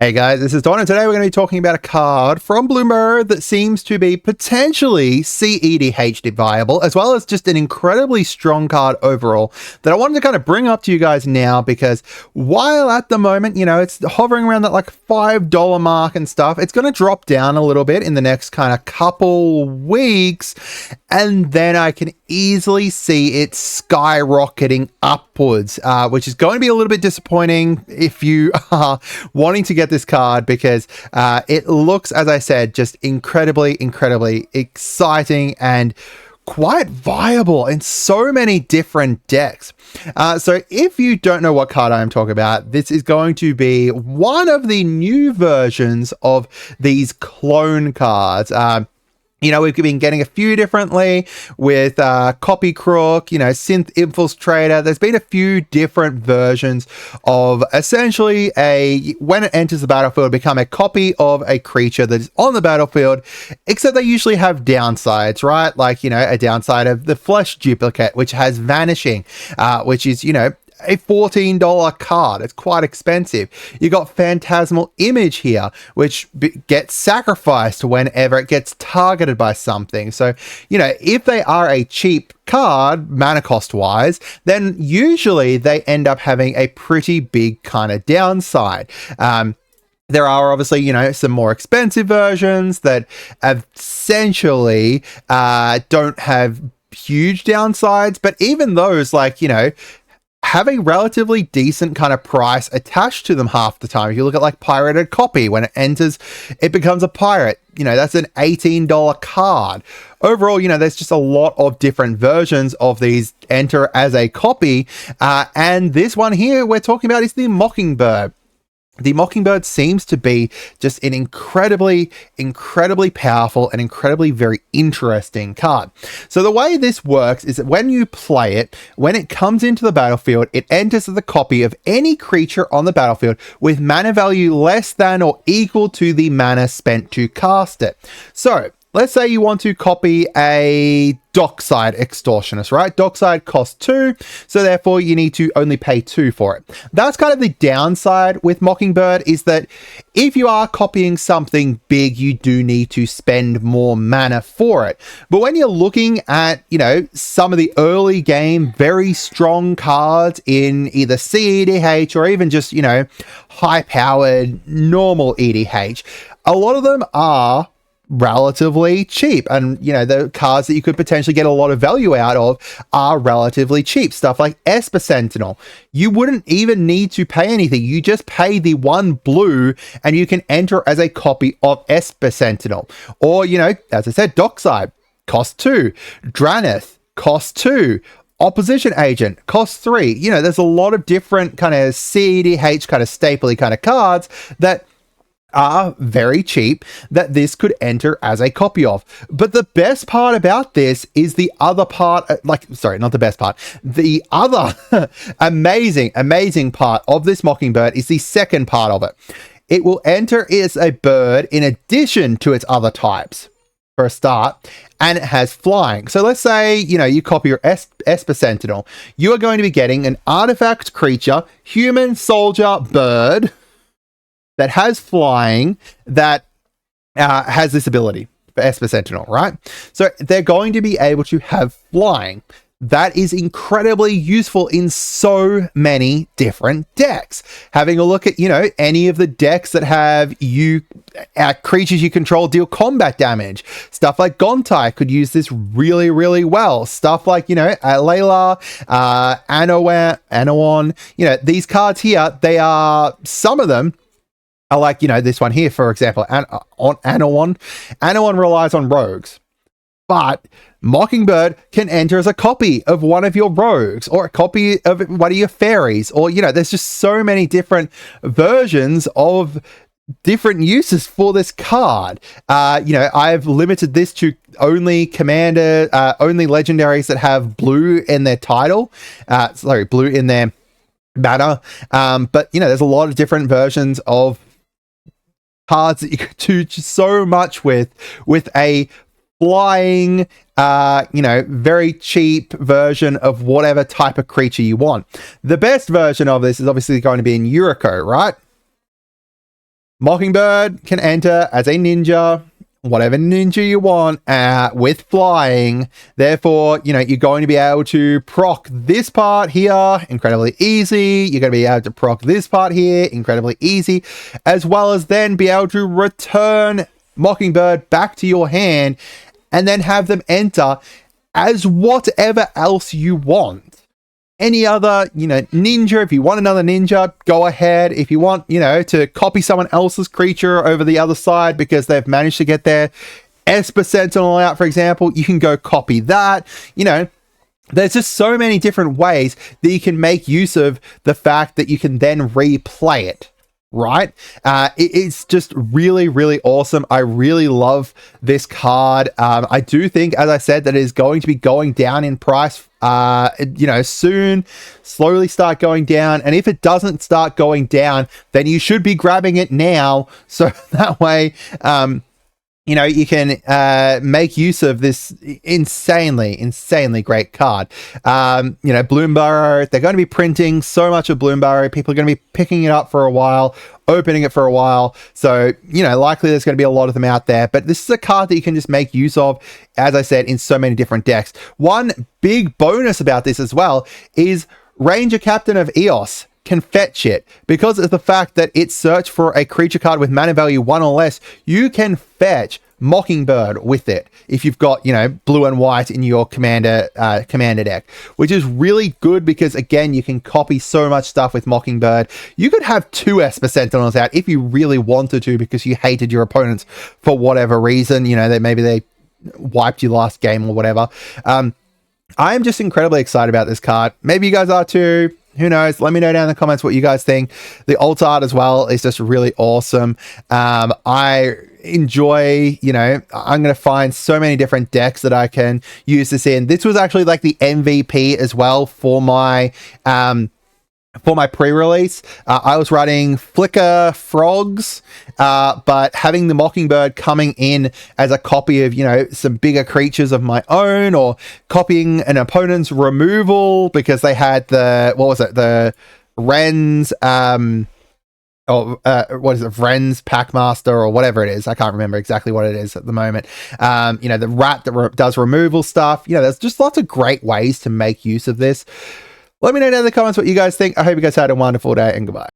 Hey guys, this is Don, and today we're going to be talking about a card from Bloomburrow that seems to be potentially CEDH viable, as well as just an incredibly strong card overall that I wanted to kind of bring up to you guys now, because while at the moment, you know, it's hovering around that like $5 mark and stuff, it's going to drop down a little bit in the next kind of couple weeks, and then I can easily see it skyrocketing upwards, which is going to be a little bit disappointing if you are wanting to get this card, because it looks, as I said, just incredibly exciting and quite viable in so many different decks. So if you don't know what card I am talking about, this is going to be one of the new versions of these clone cards. You know, we've been getting a few differently with Copy Crook, you know, Synth Infiltrator. There's been a few different versions of essentially when it enters the battlefield, become a copy of a creature that is on the battlefield, except they usually have downsides, right? Like, you know, a downside of the Flesh Duplicate, which has Vanishing, which is, you know, a $14 card. It's quite expensive. You got Phantasmal Image here, which gets sacrificed whenever it gets targeted by something. So, you know, if they are a cheap card, mana cost wise, then usually they end up having a pretty big kind of downside. There are obviously, you know, some more expensive versions that essentially don't have huge downsides, but even those, like, you know, have a relatively decent kind of price attached to them half the time. If you look at like Pirated Copy, when it enters, it becomes a pirate. You know, that's an $18 card. Overall, you know, there's just a lot of different versions of these enter as a copy. And this one here we're talking about is the Mockingbird. The Mockingbird seems to be just an incredibly powerful and incredibly very interesting card. So the way this works is that when you play it, when it comes into the battlefield, it enters as a copy of any creature on the battlefield with mana value less than or equal to the mana spent to cast it. So let's say you want to copy a Dockside Extortionist, right? Dockside costs 2, so therefore you need to only pay 2 for it. That's kind of the downside with Mockingbird, is that if you are copying something big, you do need to spend more mana for it. But when you're looking at, you know, some of the early game, very strong cards in either CEDH or even just, you know, high-powered normal EDH, a lot of them are relatively cheap, and you know, the cards that you could potentially get a lot of value out of are relatively cheap. Stuff like Esper Sentinel, you wouldn't even need to pay anything. You just pay the 1 blue and you can enter as a copy of Esper Sentinel. Or, you know, as I said, Dockside cost 2, Draneth cost 2, Opposition Agent costs 3. You know, there's a lot of different kind of CEDH kind of stapley kind of cards that are very cheap that this could enter as a copy of. But the best part about this is the other part, not the best part, the other amazing part of this Mockingbird is the second part of it. It will enter as a bird in addition to its other types for a start, and it has flying. So let's say, you know, you copy your Esper Sentinel, you are going to be getting an artifact creature, human, soldier, bird, that has flying, that has this ability for Esper Sentinel, right? So they're going to be able to have flying. That is incredibly useful in so many different decks. Having a look at, you know, any of the decks that have creatures you control deal combat damage. Stuff like Gontai could use this really well. Stuff like, you know, Layla, Anowon, you know, these cards here, they are, some of them, I like, you know, this one here, for example, on Anowon. Anowon relies on rogues, but Mockingbird can enter as a copy of one of your rogues or a copy of one of your fairies, or, you know, there's just so many different versions of different uses for this card. You know, I've limited this to only only legendaries that have blue in their title, blue in their mana. But, you know, there's a lot of different versions of cards that you could do so much with a flying, you know, very cheap version of whatever type of creature you want. The best version of this is obviously going to be in Yuriko, right? Mockingbird can enter as a ninja, whatever ninja you want, with flying. Therefore, you know, you're going to be able to proc this part here incredibly easy. You're going to be able to proc this part here incredibly easy, as well as then be able to return Mockingbird back to your hand and then have them enter as whatever else you want. Any other, you know, ninja, if you want another ninja, go ahead. If you want, you know, to copy someone else's creature over the other side because they've managed to get their Esper Sentinel out, for example, you can go copy that. You know, there's just so many different ways that you can make use of the fact that you can then replay it. Right? It's just really, really awesome. I really love this card. I do think, as I said, that it is going to be going down in price, you know, soon, slowly start going down. And if it doesn't start going down, then you should be grabbing it now. So that way, you know, you can make use of this insanely great card. You know, Bloomburrow, they're going to be printing so much of Bloomburrow. People are going to be picking it up for a while, opening it for a while. So, you know, likely there's going to be a lot of them out there. But this is a card that you can just make use of, as I said, in so many different decks. One big bonus about this as well is Ranger Captain of Eos can fetch it. Because of the fact that it's searched for a creature card with mana value 1 or less, you can fetch Mockingbird with it if you've got, you know, blue and white in your commander deck, which is really good because, again, you can copy so much stuff with Mockingbird. You could have 2 Esper Sentinels out if you really wanted to because you hated your opponents for whatever reason. You know, maybe they wiped you last game or whatever. I am just incredibly excited about this card. Maybe you guys are too. Who knows? Let me know down in the comments what you guys think. The alt art as well is just really awesome. I enjoy, you know, I'm going to find so many different decks that I can use this in. This was actually like the MVP as well for my pre-release. I was running Flicker Frogs, but having the Mockingbird coming in as a copy of, you know, some bigger creatures of my own, or copying an opponent's removal because they had the, what was it, the Wren's, what is it, Wren's Packmaster or whatever it is. I can't remember exactly what it is at the moment. You know, the rat that does removal stuff. You know, there's just lots of great ways to make use of this. Let me know down in the comments what you guys think. I hope you guys had a wonderful day, and goodbye.